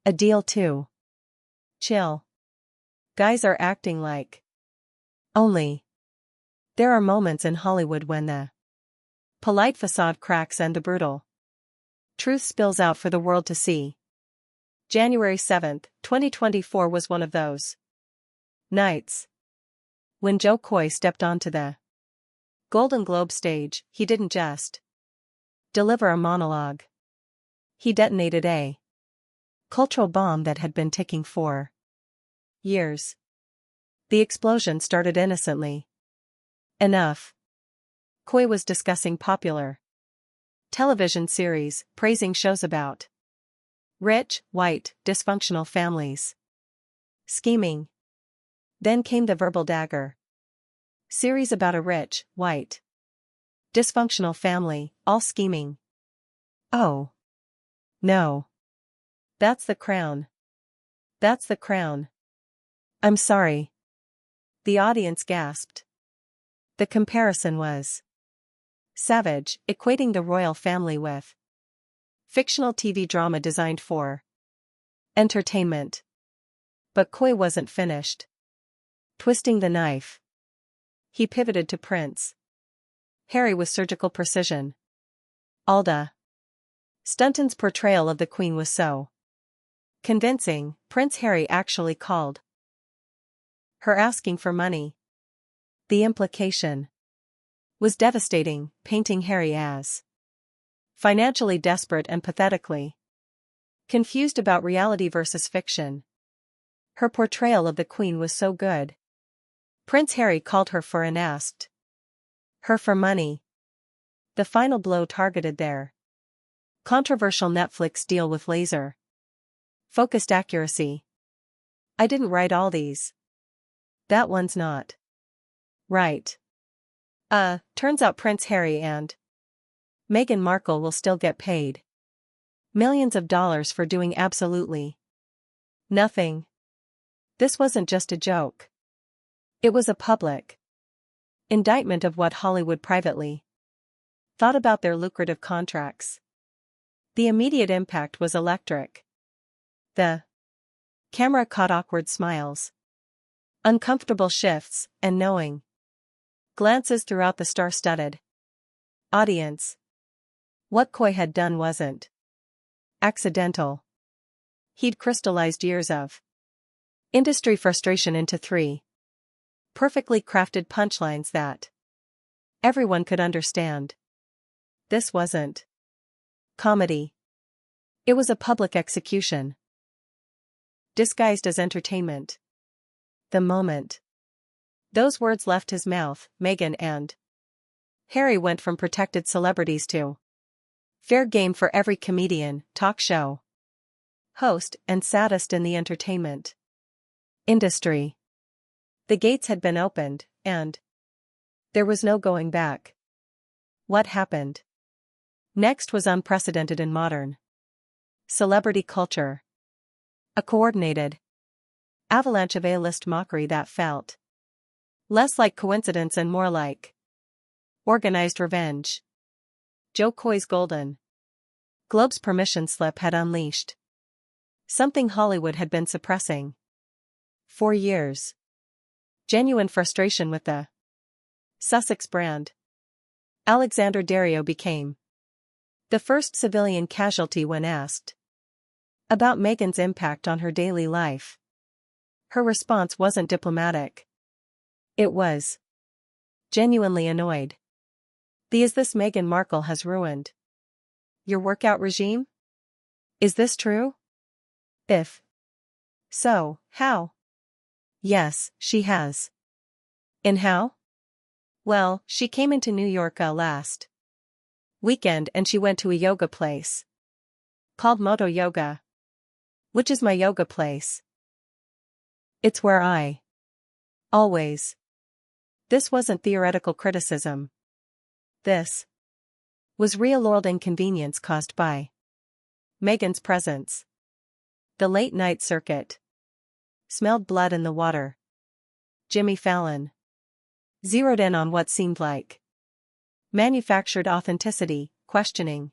A deal too. Chill. Guys are acting like. Only. There are moments in Hollywood when the polite facade cracks and the brutal truth spills out for the world to see. January 7, 2024 was one of those nights. When Jo Koy stepped onto the Golden Globe stage, he didn't just deliver a monologue. He detonated a cultural bomb that had been ticking for years. The explosion started innocently enough. Koy was discussing popular television series, praising shows about rich, white, dysfunctional families. Scheming. Then came the verbal dagger. Series about a rich, white, dysfunctional family, all scheming. Oh. No. That's the crown. That's the crown. I'm sorry. The audience gasped. The comparison was savage, equating the royal family with fictional TV drama designed for entertainment. But Koy wasn't finished. Twisting the knife, he pivoted to Prince Harry with surgical precision. Alda Stunton's portrayal of the Queen was so convincing, Prince Harry actually called her asking for money. The implication was devastating, painting Harry as financially desperate and pathetically confused about reality versus fiction. Her portrayal of the Queen was so good. Prince Harry called her and asked her for money. The final blow targeted their controversial Netflix deal with laser-focused accuracy. I didn't write all these. That one's not right. Turns out Prince Harry and Meghan Markle will still get paid millions of dollars for doing absolutely nothing. This wasn't just a joke. It was a public indictment of what Hollywood privately thought about their lucrative contracts. The immediate impact was electric. The camera caught awkward smiles, uncomfortable shifts, and knowing glances throughout the star-studded audience. What Koy had done wasn't accidental. He'd crystallized years of industry frustration into 3 perfectly crafted punchlines that everyone could understand. This wasn't comedy. It was a public execution, disguised as entertainment. The moment those words left his mouth, Meghan and Harry went from protected celebrities to fair game for every comedian, talk show host, and saddest in the entertainment industry. The gates had been opened, and there was no going back. What happened next was unprecedented in modern celebrity culture. A coordinated avalanche of A-list mockery that felt less like coincidence and more like organized revenge. Jo Koy's Golden Globe's permission slip had unleashed something Hollywood had been suppressing for years. Genuine frustration with the Sussex brand. Alexander Dario became the first civilian casualty when asked about Meghan's impact on her daily life. Her response wasn't diplomatic. It was genuinely annoyed. Is this Meghan Markle has ruined your workout regime? Is this true? If so, how? Yes, she has. In how? Well, she came into New York last weekend and she went to a yoga place called Moto Yoga. Which is my yoga place. It's where I always. This wasn't theoretical criticism. This was real-world inconvenience caused by Meghan's presence. The late-night circuit smelled blood in the water. Jimmy Fallon zeroed in on what seemed like manufactured authenticity, questioning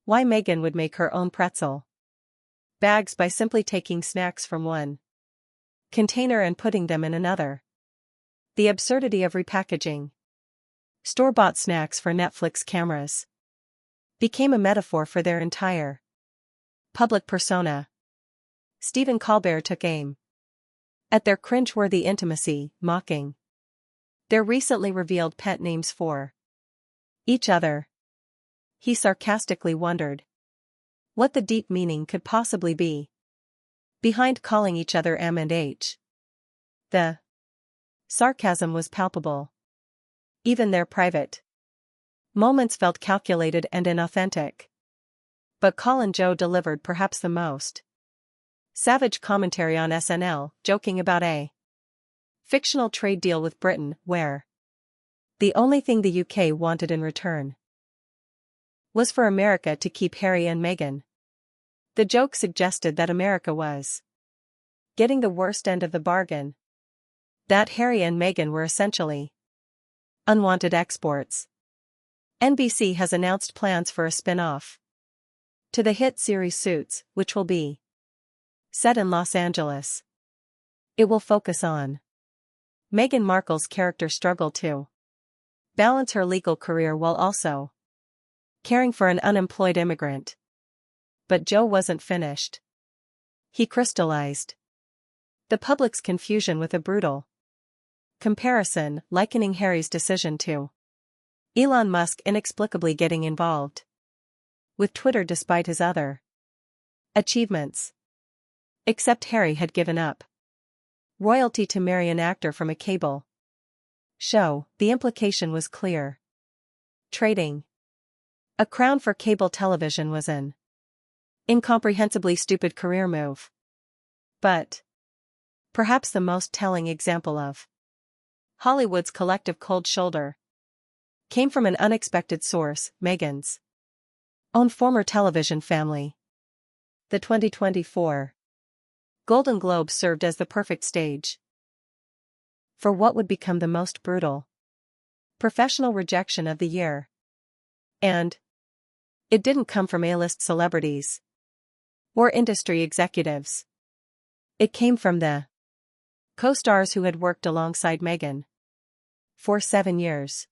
why Meghan would make her own pretzel bags by simply taking snacks from one container and putting them in another. The absurdity of repackaging store-bought snacks for Netflix cameras became a metaphor for their entire public persona. Stephen Colbert took aim at their cringe-worthy intimacy, mocking their recently revealed pet names for each other. He sarcastically wondered what the deep meaning could possibly be behind calling each other M and H. The sarcasm was palpable. Even their private moments felt calculated and inauthentic. But Colin Joe delivered perhaps the most savage commentary on SNL, joking about a fictional trade deal with Britain, where the only thing the UK wanted in return was for America to keep Harry and Meghan. The joke suggested that America was getting the worst end of the bargain, that Harry and Meghan were essentially unwanted exports. NBC has announced plans for a spin-off to the hit series Suits, which will be set in Los Angeles. It will focus on Meghan Markle's character struggle to balance her legal career while also caring for an unemployed immigrant. But Joe wasn't finished. He crystallized the public's confusion with a brutal comparison, likening Harry's decision to Elon Musk inexplicably getting involved with Twitter despite his other achievements. Except Harry had given up royalty to marry an actor from a cable show. The implication was clear. Trading a crown for cable television was an incomprehensibly stupid career move. But perhaps the most telling example of Hollywood's collective cold shoulder came from an unexpected source, Meghan's own former television family. The 2024 Golden Globes served as the perfect stage for what would become the most brutal professional rejection of the year. And it didn't come from A-list celebrities or industry executives. It came from the co-stars who had worked alongside Meghan for 7 years.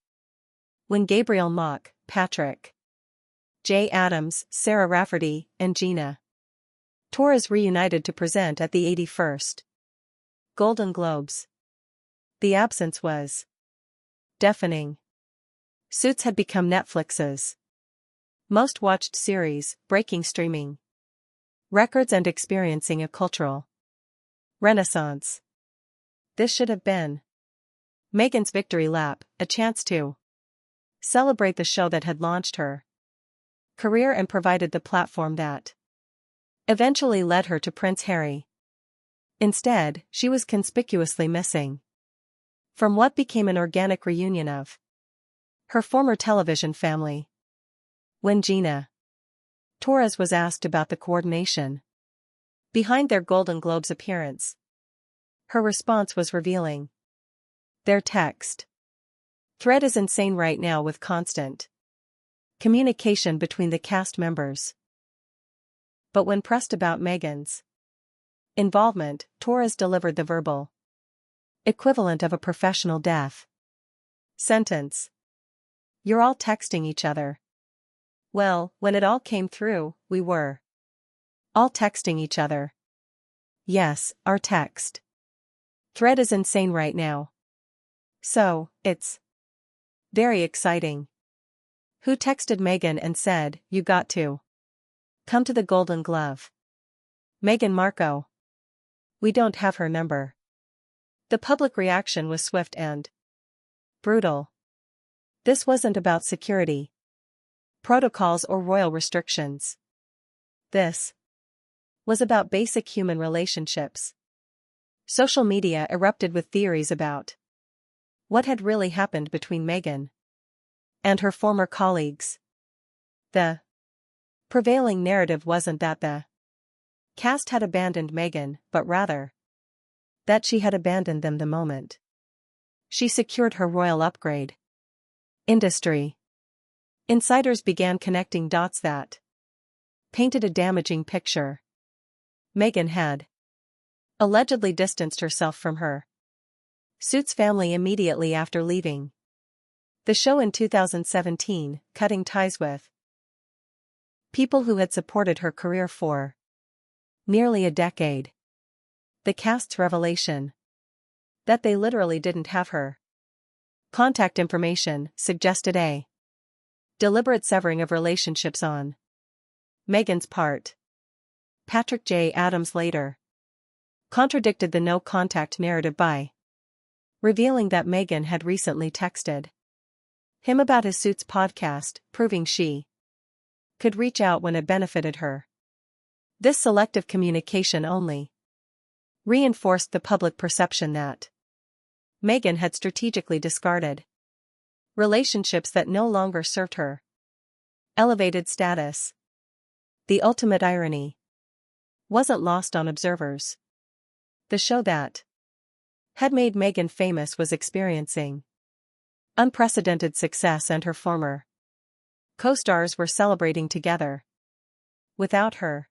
When Gabriel Mock, Patrick J. Adams, Sarah Rafferty, and Gina Torres reunited to present at the 81st Golden Globes, the absence was deafening. Suits had become Netflix's most watched series, breaking streaming records and experiencing a cultural renaissance. This should have been Meghan's victory lap, a chance to celebrate the show that had launched her career and provided the platform that eventually led her to Prince Harry. Instead, she was conspicuously missing from what became an organic reunion of her former television family. When Gina Torres was asked about the coordination behind their Golden Globes appearance, her response was revealing. Their text thread is insane right now with constant communication between the cast members. But when pressed about Meghan's involvement, Torres delivered the verbal equivalent of a professional death sentence. You're all texting each other. Well, when it all came through, we were all texting each other. Yes, our text thread is insane right now. So, it's very exciting. Who texted Meghan and said, you got to come to the Golden Glove? Meghan Markle. We don't have her number. The public reaction was swift and brutal. This wasn't about security protocols or royal restrictions. This was about basic human relationships. Social media erupted with theories about what had really happened between Meghan and her former colleagues. The prevailing narrative wasn't that the cast had abandoned Meghan, but rather that she had abandoned them the moment she secured her royal upgrade. Industry insiders began connecting dots that painted a damaging picture. Meghan had allegedly distanced herself from her Suits family immediately after leaving the show in 2017, cutting ties with people who had supported her career for nearly a decade. The cast's revelation that they literally didn't have her contact information suggested a deliberate severing of relationships on Meghan's part. Patrick J. Adams later contradicted the no-contact narrative by revealing that Meghan had recently texted him about his Suits podcast, proving she could reach out when it benefited her. This selective communication only reinforced the public perception that Meghan had strategically discarded relationships that no longer served her elevated status. The ultimate irony wasn't lost on observers. The show that had made Meghan famous was experiencing unprecedented success, and her former co-stars were celebrating together. Without her,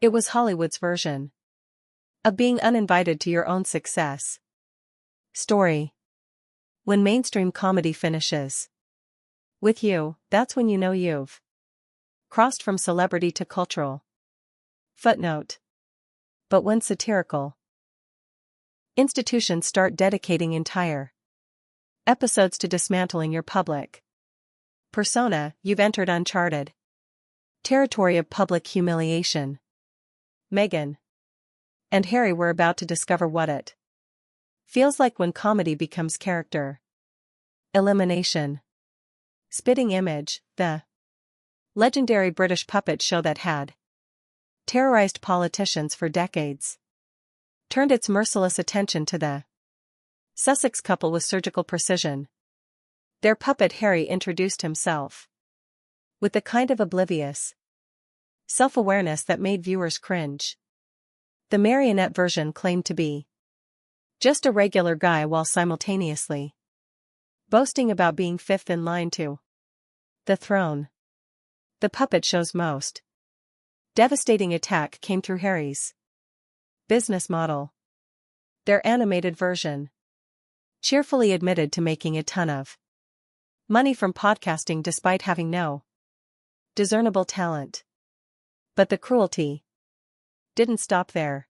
it was Hollywood's version of being uninvited to your own success story. When mainstream comedy finishes with you, that's when you know you've crossed from celebrity to cultural footnote. But when satirical institutions start dedicating entire episodes to dismantling your public persona, you've entered uncharted territory of public humiliation. Meghan and Harry were about to discover what it feels like when comedy becomes character elimination. Spitting Image, the legendary British puppet show that had terrorized politicians for decades, turned its merciless attention to the Sussex couple with surgical precision. Their puppet Harry introduced himself with the kind of oblivious self-awareness that made viewers cringe. The marionette version claimed to be just a regular guy while simultaneously boasting about being fifth in line to the throne. The puppet show's most devastating attack came through Harry's business model. Their animated version cheerfully admitted to making a ton of money from podcasting despite having no discernible talent. But the cruelty didn't stop there.